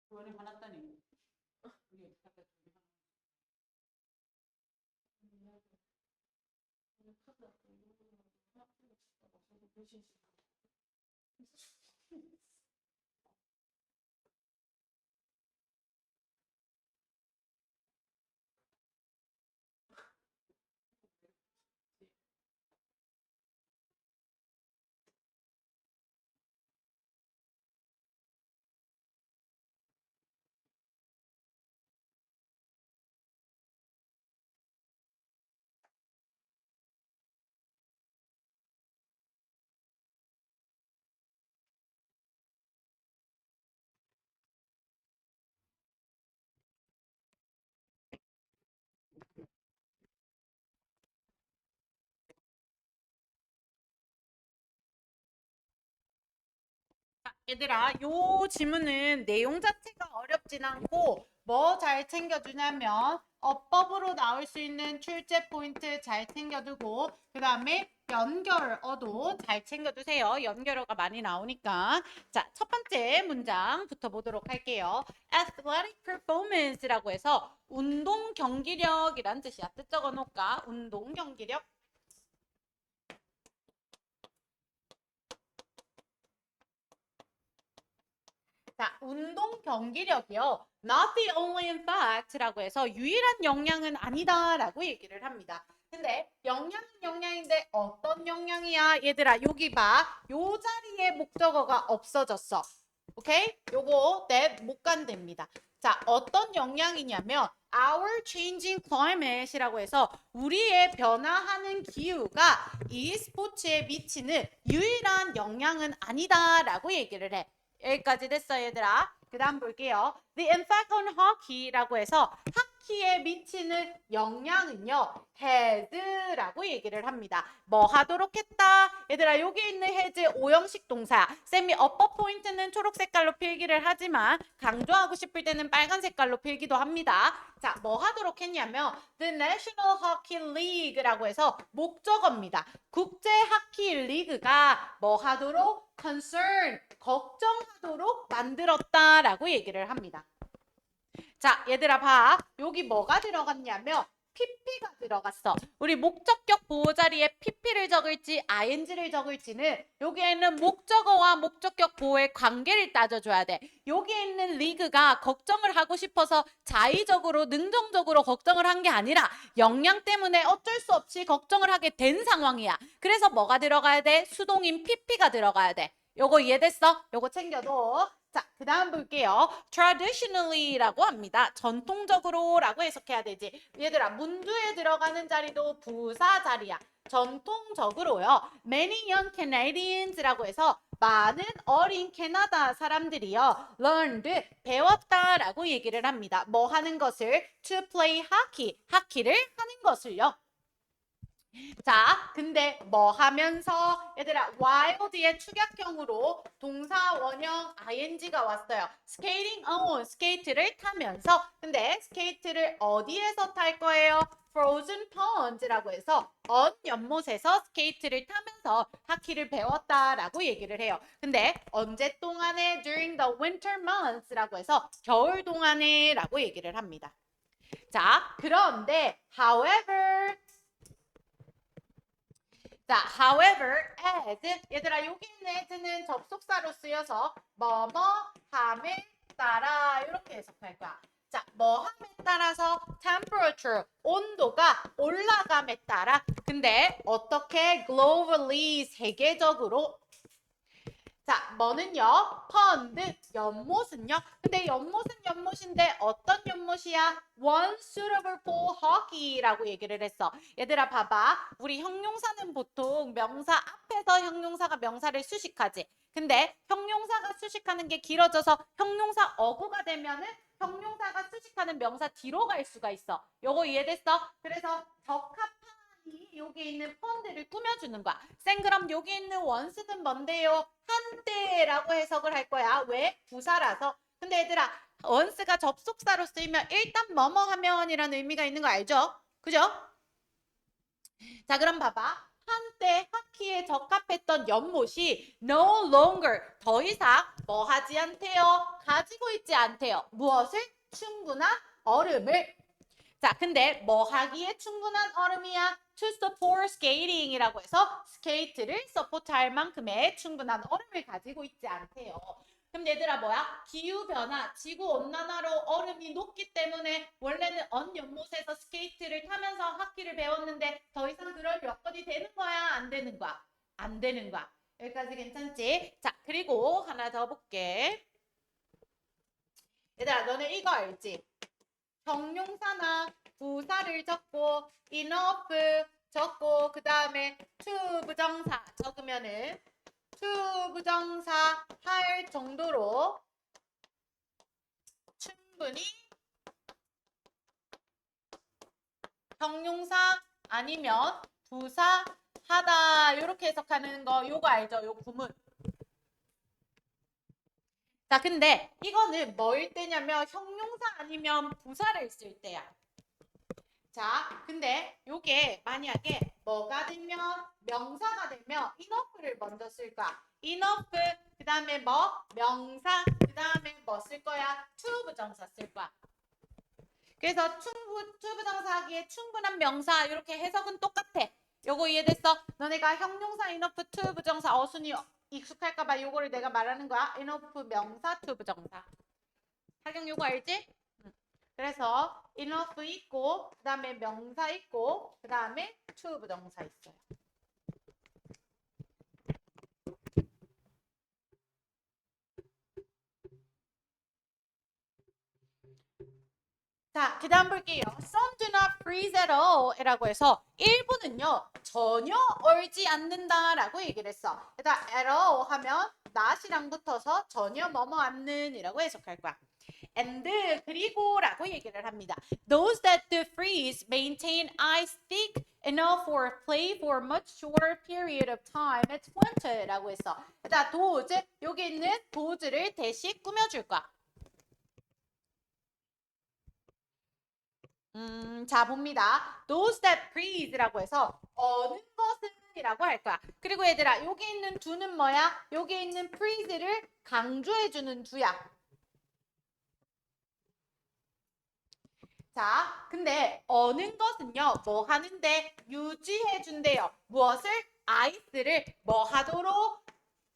원래 화났다니. 우리 아까 얘들아, 요 질문은 내용 자체가 어렵진 않고 뭐 잘 챙겨주냐면 어법으로 나올 수 있는 출제 포인트 잘 챙겨두고 그 다음에 연결어도 잘 챙겨두세요. 연결어가 많이 나오니까. 자, 첫 번째 문장부터 보도록 할게요. Athletic performance라고 해서 운동 경기력이란 뜻이야. 뜻 적어 놓을까? 운동 경기력. 자, 운동 경기력이요. Not the only in fact라고 해서 유일한 역량은 아니다라고 얘기를 합니다. 근데 역량은 역량인데 어떤 역량이야? 얘들아, 여기 봐. 요 자리에 목적어가 없어졌어. 오케이? 요거 못 간답니다. 자, 어떤 역량이냐면 our changing climate이라고 해서 우리의 변화하는 기후가 이 스포츠에 미치는 유일한 영향은 아니다라고 얘기를 해. 여기까지 됐어 얘들아. 그 다음 볼게요. The impact on hockey라고 해서 하키에 미치는 영향은요. has라고 얘기를 합니다. 뭐 하도록 했다. 얘들아 여기 있는 has 오형식 동사야. 쌤이 upper 포인트는 초록 색깔로 필기를 하지만 강조하고 싶을 때는 빨간 색깔로 필기도 합니다. 자, 뭐 하도록 했냐면 The National Hockey League라고 해서 목적어입니다. 국제 하키 리그가 뭐 하도록 concern, 걱정하도록 만들었다라고 얘기를 합니다. 자, 얘들아 봐. 여기 뭐가 들어갔냐면 PP가 들어갔어. 우리 목적격 보호 자리에 PP를 적을지 ING를 적을지는 여기에는 목적어와 목적격 보호의 관계를 따져줘야 돼. 여기에 있는 리그가 걱정을 하고 싶어서 자의적으로 능동적으로 걱정을 한 게 아니라 역량 때문에 어쩔 수 없이 걱정을 하게 된 상황이야. 그래서 뭐가 들어가야 돼? 수동인 PP가 들어가야 돼. 요거 이해됐어? 요거 챙겨둬. 자, 그 다음 볼게요. traditionally라고 합니다. 전통적으로라고 해석해야 되지. 얘들아, 문두에 들어가는 자리도 부사 자리야. 전통적으로요. Many young Canadians라고 해서 많은 어린 캐나다 사람들이요. learned, 배웠다라고 얘기를 합니다. 뭐 하는 것을? to play hockey, 하키를 하는 것을요. 자, 근데 뭐 하면서 얘들아 while 뒤에 축약형으로 동사 원형 ing가 왔어요. skating on, 스케이트를 타면서 근데 스케이트를 어디에서 탈 거예요? frozen ponds라고 해서 언 연못에서 스케이트를 타면서 하키를 배웠다라고 얘기를 해요. 근데 언제 동안에 during the winter months라고 해서 겨울 동안에라고 얘기를 합니다. 자, 그런데 however 자, however, as 얘들아 여기 있는 as는 접속사로 쓰여서 뭐뭐 함에 따라 이렇게 해석할 거야. 자, 뭐 함에 따라서 temperature 온도가 올라감에 따라 근데 어떻게 globally 세계적으로 자, 뭐는요? 펀드, 연못은요? 근데 연못은 연못인데 어떤 연못이야? One suitable for hockey라고 얘기를 했어. 얘들아 봐봐. 우리 형용사는 보통 명사 앞에서 형용사가 명사를 수식하지. 근데 형용사가 수식하는 게 길어져서 형용사 어구가 되면은 형용사가 수식하는 명사 뒤로 갈 수가 있어. 요거 이해됐어? 그래서 적합한 여기 있는 펀드를 꾸며주는 거야. 쌤 그럼 여기 있는 원스는 뭔데요? 한때라고 해석을 할 거야. 왜? 부사라서. 근데 얘들아 원스가 접속사로 쓰이면 일단 뭐뭐 하면이라는 의미가 있는 거 알죠? 그죠? 자 그럼 봐봐. 한때 하키에 적합했던 연못이 no longer 더 이상 뭐 하지 않대요? 가지고 있지 않대요. 무엇을? 충분한 얼음을. 자, 근데 뭐 하기에 충분한 얼음이야? To support skating이라고 해서 스케이트를 서포트할 만큼의 충분한 얼음을 가지고 있지 않대요. 그럼 얘들아 뭐야? 기후변화, 지구온난화로 얼음이 녹기 때문에 원래는 언 연못에서 스케이트를 타면서 하키를 배웠는데 더 이상 그럴 여건이 되는 거야? 안 되는 거야? 안 되는 거야. 여기까지 괜찮지? 자, 그리고 하나 더 볼게. 얘들아 너네 이거 알지? 형용사나 부사를 적고 enough 적고 그 다음에 to 부정사 적으면은 to 부정사 할 정도로 충분히 형용사 아니면 부사 하다 이렇게 해석하는 거 요거 알죠? 요 구문. 자 근데 이거는 뭐일 때냐면 형용사 아니면 부사를 쓸 때야. 자, 근데 요게 만약에 뭐가 되면 명사가 되면 enough를 먼저 쓸 거야. enough 그 다음에 뭐? 명사 그 다음에 뭐 쓸 거야? to 부정사 쓸 거야. 그래서 to 부정사 하기에 충분한 명사 이렇게 해석은 똑같아. 요거 이해됐어? 너네가 형용사 enough to 부정사 어순이 익숙할까봐 요거를 내가 말하는 거야. enough 명사 to 부정사. 하경 요거 알지? 그래서 enough 있고 그 다음에 명사 있고 그 다음에 to 부정사 있어요. 자, 그 다음 볼게요. Some do not freeze at all 이라고 해서 일부는요 전혀 얼지 않는다 라고 얘기를 했어. 일단 at all 하면 not이랑 붙어서 전혀 뭐뭐 않는 이라고 해석할 거야. and 그리고 라고 얘기를 합니다. Those that do freeze maintain ice thick enough for play for much shorter period of time as wanted 라고 했어. 자, those 여기 있는 those를 대신 꾸며줄 거야. 자 봅니다. Those that freeze라고 해서 어느 것은 이라고 할 거야. 그리고 얘들아 여기 있는 do는 뭐야? 여기 있는 freeze를 강조해주는 do야. 자, 근데 어는 것은요, 뭐 하는데 유지해 준대요. 무엇을? 아이스를 뭐 하도록?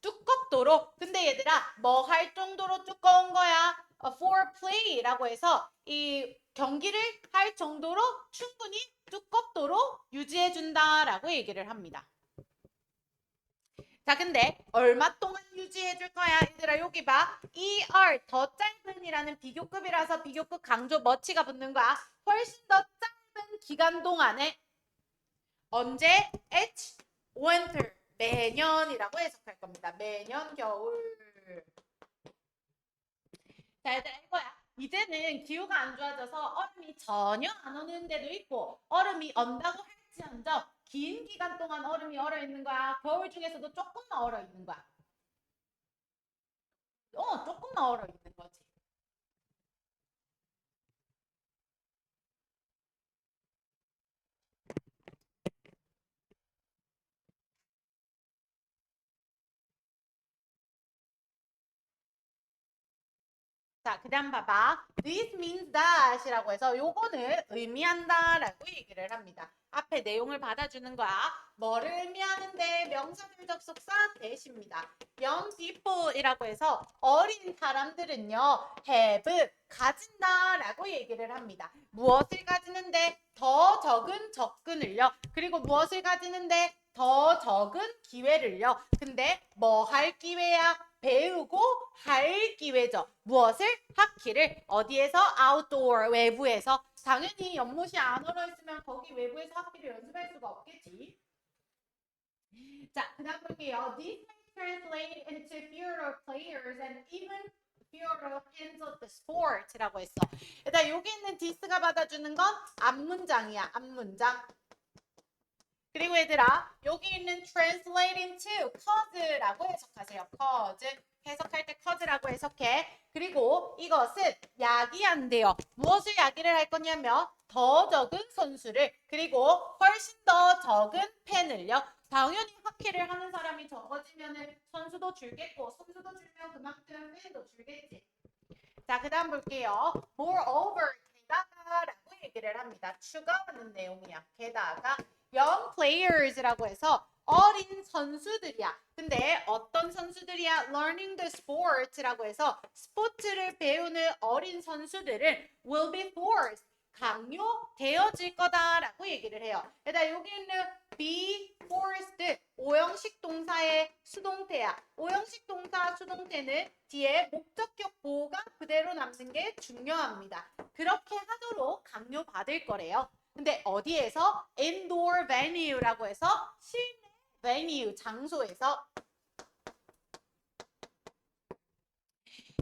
두껍도록. 근데 얘들아, 뭐 할 정도로 두꺼운 거야? For play라고 해서 이 경기를 할 정도로 충분히 두껍도록 유지해 준다라고 얘기를 합니다. 자, 근데 얼마 동안 유지해 줄 거야? 얘들아, 여기 봐. ER, 더 짧은이라는 비교급이라서 비교급 강조 머치가 붙는 거야. 훨씬 더 짧은 기간 동안에 언제? H, winter, 매년이라고 해석할 겁니다. 매년 겨울. 자, 얘들아, 이거야. 이제는 기후가 안 좋아져서 얼음이 전혀 안 오는 데도 있고 얼음이 온다고 할지언정 긴 기간 동안 얼음이 얼어 있는 거야. 겨울 중에서도 조금만 얼어 있는 거야. 조금만 얼어 있는 거지. 자, 그 다음 봐봐. This means that 이라고 해서 요거는 의미한다 라고 얘기를 합니다. 앞에 내용을 받아주는 거야. 뭐를 의미하는데 명사절 접속사 대시입니다. young people 이라고 해서 어린 사람들은요. have, 가진다 라고 얘기를 합니다. 무엇을 가지는데 더 적은 접근을요. 그리고 무엇을 가지는데 더 적은 기회를요. 근데 뭐 할 기회야? 배우고 할 기회죠. 무엇을? 하키를 어디에서? 아웃도어 외부에서. 당연히 연못이 안 얼어 있으면 거기 외부에서 하키를 연습할 수가 없겠지. 자, 그다음 볼게요. These may translate into fewer players and even fewer fans of the sport라고 했어. 일단 여기 있는 this가 받아주는 건 앞문장이야. 앞문장. 그리고 얘들아 여기 있는 translate into cause라고 해석하세요. cause 해석할 때 cause라고 해석해. 그리고 이것은 야기한대요. 무엇을 야기를 할 거냐면 더 적은 선수를 그리고 훨씬 더 적은 팬을요. 당연히 하키를 하는 사람이 적어지면 선수도 줄겠고 선수도 줄면 그만큼 팬도 줄겠지. 자, 그 다음 볼게요. Moreover, 게다가라고 얘기를 합니다. 추가하는 내용이야. 게다가 young players라고 해서 어린 선수들이야. 근데 어떤 선수들이야? Learning the sport라고 해서 스포츠를 배우는 어린 선수들은 will be forced. 강요되어질 거다라고 얘기를 해요. 일단 여기 있는 be forced 오형식 동사의 수동태야. 오형식 동사 수동태는 뒤에 목적격 보호가 그대로 남는 게 중요합니다. 그렇게 하도록 강요받을 거래요. 근데 어디에서? indoor venue라고 해서 실내 venue 장소에서.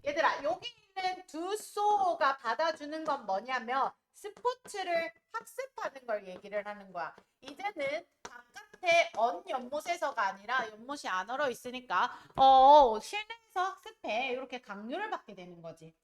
얘들아 여기 있는 do so가 받아주는 건 뭐냐면 스포츠를 학습하는 걸 얘기를 하는 거야. 이제는 바깥에 언 연못에서가 아니라 연못이 안 얼어 있으니까 실내에서 학습해 이렇게 강요를 받게 되는 거지.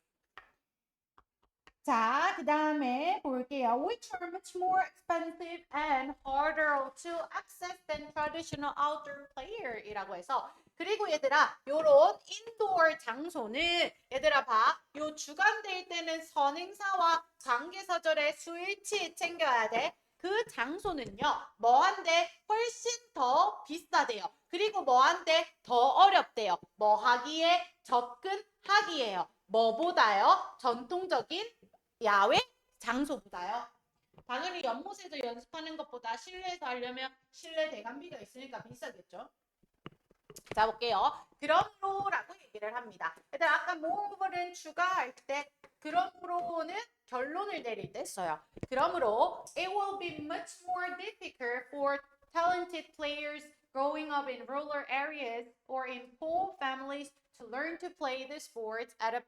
자, 그 다음에 볼게요. Which are much more expensive and harder to access than traditional outdoor player 이라고 해서 그리고 얘들아 요런 인도어 장소는 얘들아 봐. 요 주간대일 때는 선행사와 관계사절의 수일치 챙겨야 돼. 그 장소는요. 뭐한데 훨씬 더 비싸대요. 그리고 뭐한데 더 어렵대요. 뭐 하기에 접근하기에요. 뭐보다요? 전통적인 야외 장소보다요. 당연히 연못에서 연습하는 것보다 실내에서 하려면 실내 대관비가 있으니까 비싸겠죠. 자 볼게요. 그러므로라고 얘기를 합니다. 얘들 아까 moreover는 추가할 때 그러므로는 결론을 내릴 때 써요. 그러므로 it will be much more difficult for talented players growing up in rural areas or in poor families to learn to play the sports at a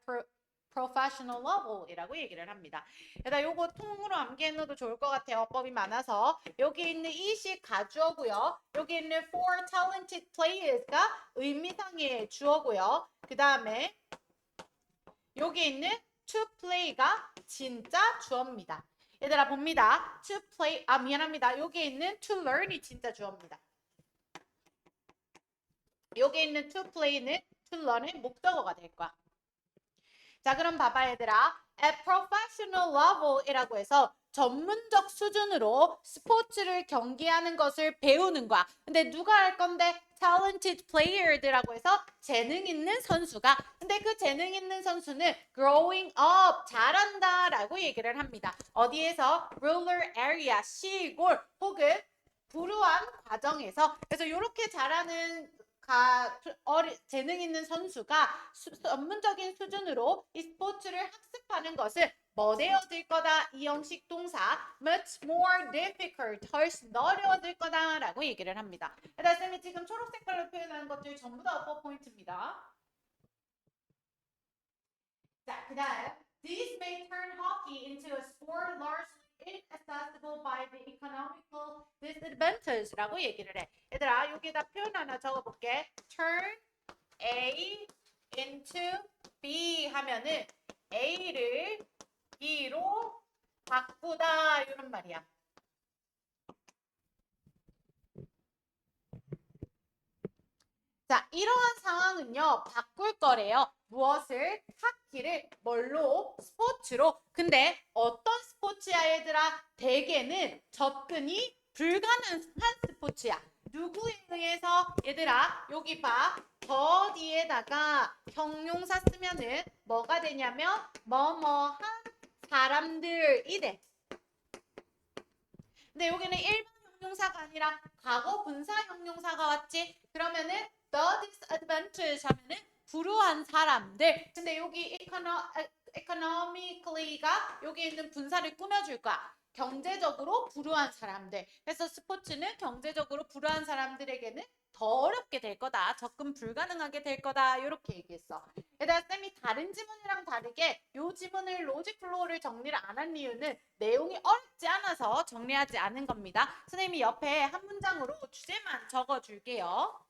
professional level이라고 얘기를 합니다. 일단 요거 통으로 암기해 놓어도 좋을 것 같아요. 어법이 많아서. 여기 있는 이식 가주어고요. 여기 있는 for talented players가 의미상의 주어고요. 그 다음에 여기 있는 to play가 진짜 주어입니다. 얘들아 봅니다. to play 미안합니다. 여기 있는 to learn이 진짜 주어입니다. 여기 있는 to play는 to learn의 목적어가 될 거야. 자 그럼 봐봐 얘들아 at professional level이라고 해서 전문적 수준으로 스포츠를 경기하는 것을 배우는 거야. 근데 누가 할 건데 talented player들이라고 해서 재능 있는 선수가 근데 그 재능 있는 선수는 growing up 잘한다 라고 얘기를 합니다. 어디에서? rural area 시골 혹은 불우한 과정에서 그래서 이렇게 잘하는 재능 있는 선수가 전문적인 수준으로 이 스포츠를 학습하는 것을 뭐 되어질 거다? 이 형식 동사 much more difficult 훨씬 어려워질 거다라고 얘기를 합니다. 일단 쌤이 지금 초록색깔로 표현하는 것들 전부 다 어법 포인트입니다. 자, 그 다음 These may turn hockey into a sport largely inaccessible by the economical disadvantage라고 얘기를 해. 얘들아 여기다 표현 하나 적어볼게. Turn A into B 하면은 A를 B로 바꾸다 이런 말이야. 자, 이러한 상황은요, 바꿀 거래요. 무엇을? 하키를 뭘로? 스포츠로. 근데 어떤 스포츠야, 얘들아? 대개는 접근이 불가능한 스포츠야. 누구에 의해서? 얘들아, 여기 봐. 더 뒤에다가 형용사 쓰면은 뭐가 되냐면 뭐뭐한 사람들이 돼. 근데 여기는 일반 형용사가 아니라 과거 분사 형용사가 왔지. 그러면은 the disadvantage 하면은 불우한 사람들. 근데 여기 economically가 여기 있는 분사를 꾸며줄 거야. 경제적으로 불우한 사람들. 그래서 스포츠는 경제적으로 불우한 사람들에게는 더 어렵게 될 거다. 접근 불가능하게 될 거다. 이렇게 얘기했어. 얘들아 쌤이 다른 지문이랑 다르게 이 지문을 로직 플로우를 정리를 안 한 이유는 내용이 어렵지 않아서 정리하지 않은 겁니다. 선생님이 옆에 한 문장으로 주제만 적어줄게요.